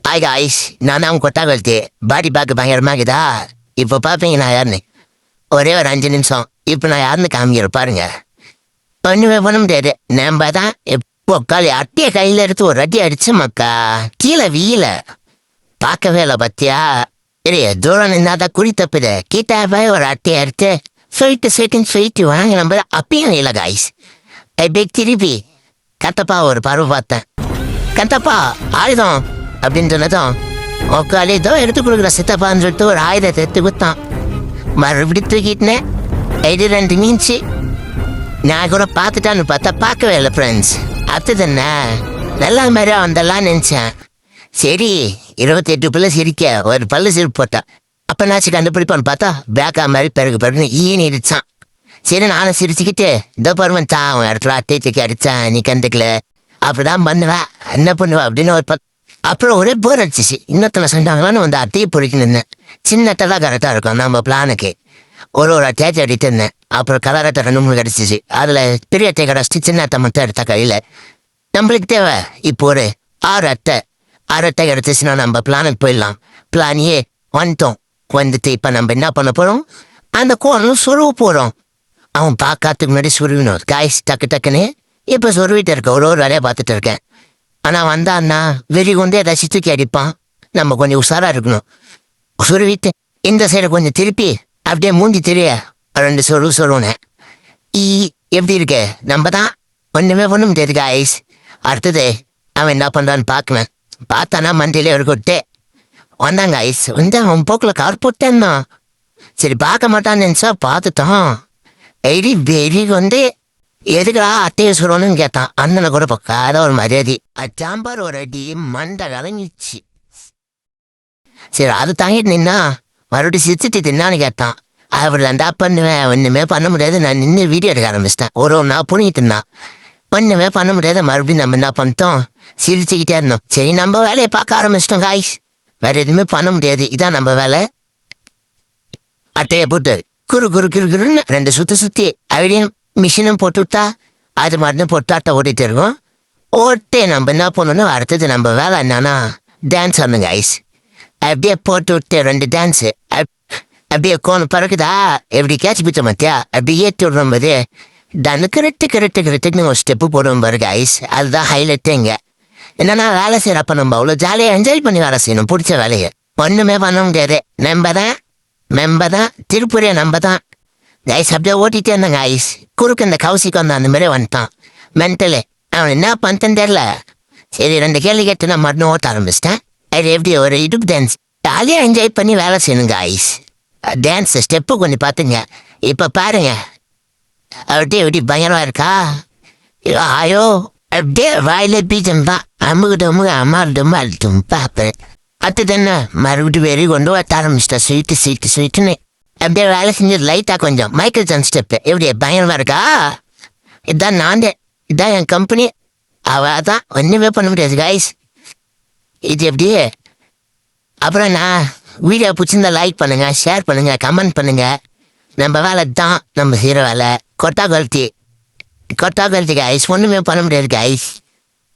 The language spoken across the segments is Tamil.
ஹாய் காய்ஸ், நான் தான் உங்க கொட்டாகல்தி. பாடி பார்க்க பயங்கரமாக்குதா? இப்போ பார்ப்பீங்க நான் யாருன்னு. ஒரே ஒரு 5 நிமிஷம். இப்போ நான் யாருன்னு காமிக்கிறேன் பாருங்க. ஒன்றுமே பண்ண முடியாது. நம்ம தான் எப்போ காலி அட்டையை கையில் எடுத்து ஒரு அடி அடிச்சு மக்கா கீழே வீல பார்க்கவே இல்லை பத்தியா? சரி, தூரம் நின்னா தான் குறி தப்புது. கிட்ட போய் ஒரு அட்டையை எடுத்து சொல்லிட்டு வாங்க. நம்ம அப்பயும் இல்லை காய்ஸ். அப்படியே திருப்பி கத்தப்பா ஒரு பருவ பார்த்தேன். கத்தப்பா ஆயுதம் அப்படின்னு சொன்னதும் உக்காலே ஏதோ எடுத்து கொடுக்குற சித்தப்பான்னு சொல்லிட்டு ஒரு ஆயுதத்தை எடுத்து கொடுத்தான். மறுபடியும் தூக்கிட்டேன். 2 மீன்ச்சு. நான் கூட பார்த்துட்டான்னு பார்த்தா பார்க்கவே இல்லை ஃப்ரெண்ட்ஸ். அடுத்தது என்ன நல்லா மாதிரியா வந்தெல்லாம் நினச்சேன். சரி 28 பல்லு சிரிக்க ஒரு பல்லு சிரிப்பு போட்டான். அப்போ நாச்சு கண்டுபிடிப்பான்னு பார்த்தா பேக்கா மாதிரி பிறகு ஈனி அடிச்சான். சரி நானும் சிரிச்சுக்கிட்டு இதோ பருவன் தான் அவன் இடத்துல அட்டை தூக்கி அடித்தான், நீ கண்டுக்கல அப்படிதான் பண்ணுவேன் என்ன பண்ணுவேன் அப்படின்னு ஒரு அப்புறம் ஒரே போர் அடிச்சிச்சு. இன்னொருத்தனை சொன்னாங்களான்னு வந்து அட்டையை பொறிக்கி நின்றேன். சின்ன அட்டை தான் கரெக்டாக இருக்கும் நம்ம பிளானுக்கு. ஒரு அட்டையாச்சு அடிட்டு இருந்தேன். அப்புறம் கலர் அட்டை 2-3 கிடச்சிச்சு. அதில் பெரிய அட்டை கிடச்சிட்டு சின்ன அட்டை மட்டும் எடுத்தா கையில். நம்மளுக்கு தேவை இப்போ ஒரு 6 அட்டை கிடச்சிச்சுன்னா நம்ம பிளானுக்கு போயிடலாம். பிளானையே வந்துட்டு இப்போ நம்ம என்ன பண்ண போகிறோம், அந்த கோணம் சொருவ போகிறோம். அவன் பார்க்கறதுக்கு முன்னாடி சுருவினோம் காய்ஸ் டக்குன்னு. இப்போ சொருவிட்டு இருக்க ஒரு வேலையை பார்த்துட்டு இருக்கேன். ஆனால் வந்தான்னா வெறி கொண்டு ஏதாச்சும் தூக்கி அடிப்பான். நம்ம கொஞ்சம் உஷாராக இருக்கணும். சுருவிட்டு இந்த சைடை கொஞ்சம் திருப்பி அப்படியே மூஞ்சி தெரிய 2 சொருவுனேன். எப்படி இருக்கு? நம்ம தான் ஒன்றுமே பண்ண முடியாது காய்ஸ். அடுத்தது அவன் என்ன பண்ணுறான்னு பார்க்குவேன். பார்த்தானா மண்டியிலே ஒரு கொட்டே வந்தாங்க ஐஸ். வந்து அவன் போக்கில் கார் போட்டேன்னா சரி பார்க்க மாட்டான்னு நினச்சா பார்த்துட்டான். வெறி வந்து எதுக்குடா அட்டையை சொல்லணும்னு கேட்டான். அண்ணனை கூட பக்காத ஒரு மரியாதை அச்சாம்பார் ஒரு அடி மண்டை கலங்கிச்சு. சரி அது தாங்கிட்டு நின்னா மறுபடியும் சிரிச்சுட்டு தின்னான்னு கேட்டான். அவர் தான்டா பண்ணுவேன், ஒன்றுமே பண்ண முடியாது. நான் நின்று வீடியோ எடுக்க ஆரம்பிச்சிட்டேன். ஒரு நாள் புனிட்டு இருந்தான். ஒன்றுமே பண்ண முடியாது. மறுபடியும் நம்ம என்ன பண்ணிட்டோம், சிரிச்சுக்கிட்டே இருந்தோம். சரி நம்ம வேலையை பார்க்க ஆரம்பிச்சிட்டோம் காய்ஸ். வேற எதுவுமே பண்ண முடியாது. இதான் நம்ம வேலை. அட்டையை போட்டு குருன்னு 2 சுற்றி அப்படியும் மிஷினும் போட்டு விட்டா அது மட்டும் போட்டு அட்டை ஓட்டிட்டு இருக்கோம். ஓட்டே நம்ம என்ன பண்ணணும், அடுத்தது நம்ம வேலை என்னன்னா டான்ஸ் ஆடணுங்க ஐஸ். அப்படியே போட்டு விட்டு 2 டான்ஸு அப்படியே கோணம் பறக்குதா எப்படி கேட்ச் பிடிச்ச மாத்தியா அப்படியே ஏற்றி விடுற போது டன்னு கரெக்டுன்னு ஒரு ஸ்டெப்பு போடுவோம் பாருங்க ஐஸ். அதுதான் ஹைலைட்டு இங்கே. என்னன்னா வேலை செய்யறப்ப நம்ம அவ்வளோ ஜாலியாக என்ஜாய் பண்ணி வேலை செய்யணும். பிடிச்ச வேலையை ஒன்றுமே பண்ண முடியாது. நம்ம தான் திருப்பூரே நம்ம தான் கைஸ். அப்படியே ஓட்டிகிட்டே இருந்தாங்க ஐஸ். குறுக்கு இந்த கவுசிக்கு வந்தான். அந்த மாதிரி வந்துட்டான் மென்டலு. அவன் என்ன பண்ணிட்டேன்னு தெரியல. சரி 2 கேள்வி கேட்டு நான் மட்டும் ஓட்ட ஆரம்பிச்சிட்டேன். அது எப்படி ஒரு இடுப்பு டான்ஸ் ஜாலியாக என்ஜாய் பண்ணி வேலை செய்யணுங்க ஐஸ். டான்ஸ் ஸ்டெப்பு கொஞ்சம் பார்த்துங்க. இப்போ பாருங்க அப்படியே எப்படி பயங்கரமாக இருக்கா? ஆயோ அப்படியே வாயில பீஜம் தான் அம்முகிட்ட அம்மாட்டும் பார்ப்பேன். அடுத்தது என்ன மறுபடியும் வெறி கொண்டு வர ஆரம்பிச்சிட்டேன். ஸ்வீட்டுன்னு அப்படியே வேலை செஞ்சது லைட்டாக கொஞ்சம் மைக்கேல் ஜான் ஸ்டெப்பு எப்படி பயங்கரமாக இருக்கா? இதான் என் கம்பெனி. அவள் தான் ஒன்றுமே பண்ண முடியாது காய்ஸ். இது எப்படி? அப்புறம் நான் வீடியோ பிடிச்சிருந்தா லைக் பண்ணுங்க, ஷேர் பண்ணுங்க, கமெண்ட் பண்ணுங்க. நம்ம வேலை தான் நம்ம செய்கிற வேலை. கொட்டா கழட்டி காய்ஸ். ஒன்றுமே பண்ண முடியாது காய்ஸ்.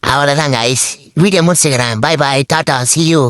அவ்வளோதான் காய்ஸ். வீடியோ முடிச்சுக்கிறேன். பாய் டாட்டா, see you.